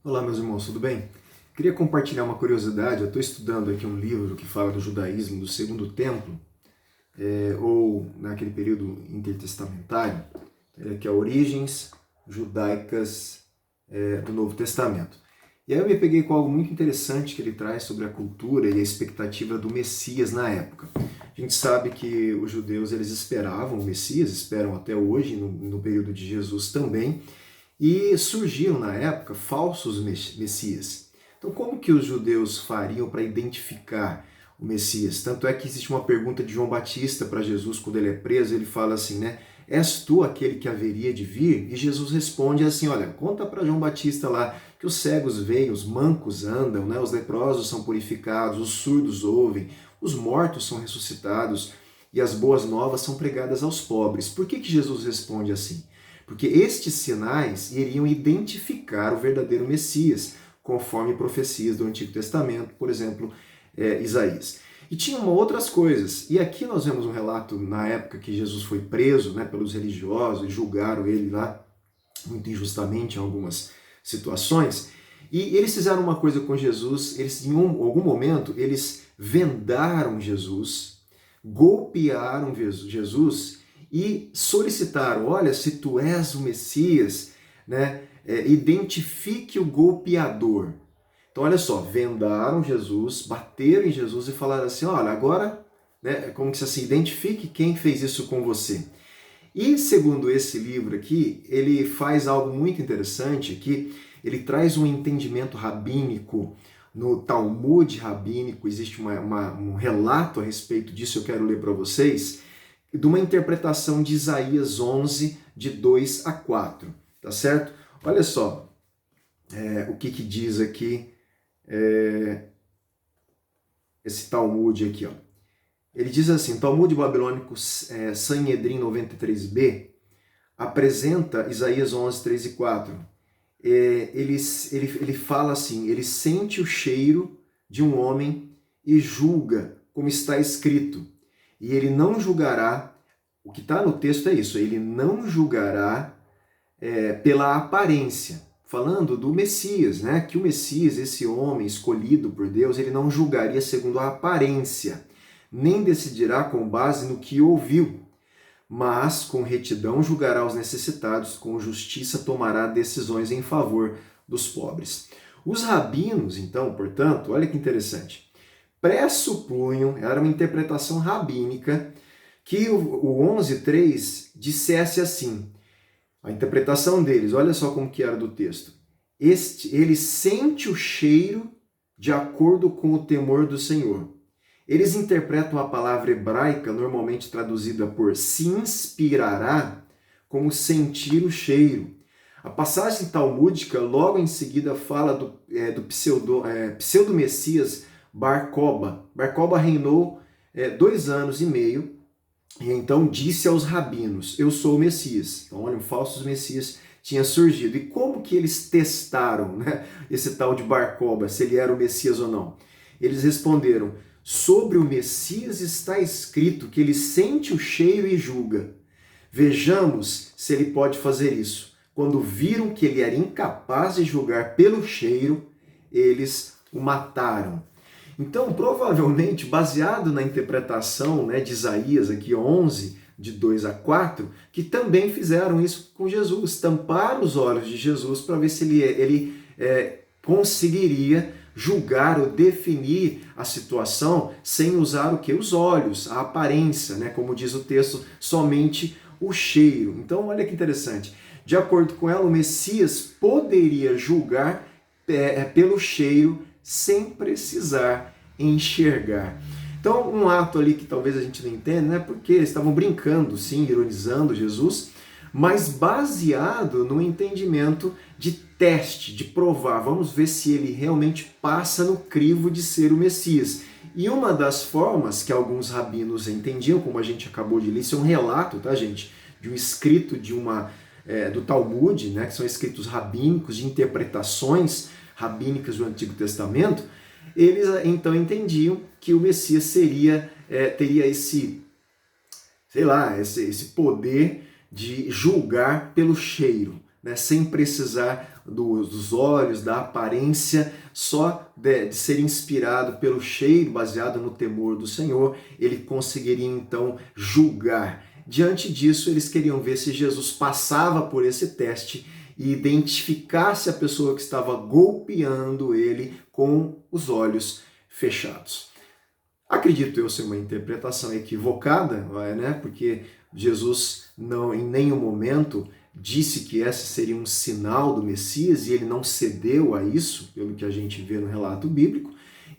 Olá, meus irmãos, tudo bem? Queria compartilhar uma curiosidade. Eu estou estudando aqui um livro que fala do judaísmo do Segundo Templo, ou naquele período intertestamentário, que é Origens Judaicas do Novo Testamento. E aí eu me peguei com algo muito interessante que ele traz sobre a cultura e a expectativa do Messias na época. A gente sabe que os judeus eles esperavam o Messias, esperam até hoje, no período de Jesus também, e surgiram na época falsos messias. Então, como que os judeus fariam para identificar o Messias? Tanto é que existe uma pergunta de João Batista para Jesus quando ele é preso. Ele fala assim, né? És tu aquele que haveria de vir? E Jesus responde assim, olha, conta para João Batista lá que os cegos veem, os mancos andam, né? Os leprosos são purificados, os surdos ouvem, os mortos são ressuscitados e as boas novas são pregadas aos pobres. Por que Jesus responde assim? Porque estes sinais iriam identificar o verdadeiro Messias, conforme profecias do Antigo Testamento, por exemplo, Isaías. E tinham outras coisas. E aqui nós vemos um relato na época que Jesus foi preso, né, pelos religiosos, e julgaram ele lá muito injustamente em algumas situações. E eles fizeram uma coisa com Jesus, eles em algum momento eles vendaram Jesus, golpearam Jesus e solicitaram, olha, se tu és o Messias, né, identifique o golpeador. Então, olha só, vendaram Jesus, bateram em Jesus e falaram assim, olha, agora, né, como que se assim, identifique quem fez isso com você. E, segundo esse livro aqui, ele faz algo muito interessante, que ele traz um entendimento rabínico, no Talmud rabínico, existe um relato a respeito disso, eu quero ler para vocês, de uma interpretação de Isaías 11, de 2 a 4, tá certo? Olha só o que diz aqui esse Talmud aqui, ó. Ele diz assim, Talmud babilônico Sanhedrin 93b apresenta Isaías 11, 3 e 4. Ele fala assim, ele sente o cheiro de um homem e julga, como está escrito. E ele não julgará, o que está no texto é isso, ele não julgará pela aparência, falando do Messias, né? Que o Messias, esse homem escolhido por Deus, ele não julgaria segundo a aparência, nem decidirá com base no que ouviu, mas com retidão julgará os necessitados, com justiça tomará decisões em favor dos pobres. Os rabinos, então, portanto, olha que interessante, pressupunham, era uma interpretação rabínica, que o 11.3 dissesse assim, a interpretação deles, olha só como que era do texto, ele sente o cheiro de acordo com o temor do Senhor. Eles interpretam a palavra hebraica, normalmente traduzida por se inspirará, como sentir o cheiro. A passagem talmúdica, logo em seguida, fala do pseudo-messias Bar Koba. Bar Koba reinou 2 anos e meio, e então disse aos rabinos, eu sou o Messias. Então, olha, um falso Messias tinha surgido. E como que eles testaram, né, esse tal de Bar Koba, se ele era o Messias ou não? Eles responderam, sobre o Messias está escrito que ele sente o cheiro e julga. Vejamos se ele pode fazer isso. Quando viram que ele era incapaz de julgar pelo cheiro, eles o mataram. Então, provavelmente, baseado na interpretação, né, de Isaías, aqui 11, de 2 a 4, que também fizeram isso com Jesus, tamparam os olhos de Jesus para ver se ele conseguiria julgar ou definir a situação sem usar o que? Os olhos, a aparência, né? Como diz o texto, somente o cheiro. Então, olha que interessante. De acordo com ela, o Messias poderia julgar pelo cheiro sem precisar enxergar. Então, um ato ali que talvez a gente não entenda, né? Porque eles estavam brincando, sim, ironizando Jesus, mas baseado no entendimento de teste, de provar. Vamos ver se ele realmente passa no crivo de ser o Messias. E uma das formas que alguns rabinos entendiam, como a gente acabou de ler, isso é um relato, tá, gente? De um escrito do Talmud, né, que são escritos rabínicos, de interpretações rabínicas do Antigo Testamento, eles então entendiam que o Messias teria esse poder de julgar pelo cheiro, né, sem precisar dos olhos, da aparência, só de ser inspirado pelo cheiro, baseado no temor do Senhor, ele conseguiria então julgar. Diante disso, eles queriam ver se Jesus passava por esse teste e identificasse a pessoa que estava golpeando ele com os olhos fechados. Acredito eu ser uma interpretação equivocada, né? Porque Jesus não em nenhum momento disse que esse seria um sinal do Messias e ele não cedeu a isso, pelo que a gente vê no relato bíblico.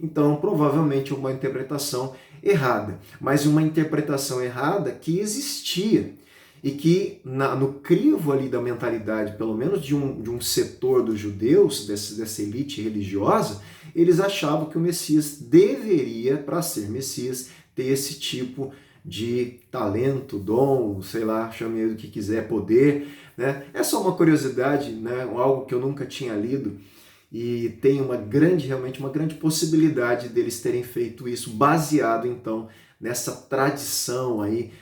Então, provavelmente uma interpretação errada, mas uma interpretação errada que existia e que no crivo ali da mentalidade, pelo menos de um setor dos judeus, dessa elite religiosa, eles achavam que o Messias deveria, para ser Messias, ter esse tipo de talento, dom, sei lá, chame ele do que quiser, poder, né? É só uma curiosidade, né? Algo que eu nunca tinha lido, e tem realmente uma grande possibilidade deles terem feito isso, baseado então nessa tradição aí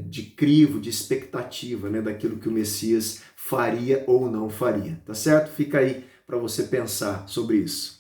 de crivo, de expectativa, né, daquilo que o Messias faria ou não faria, tá certo? Fica aí para você pensar sobre isso.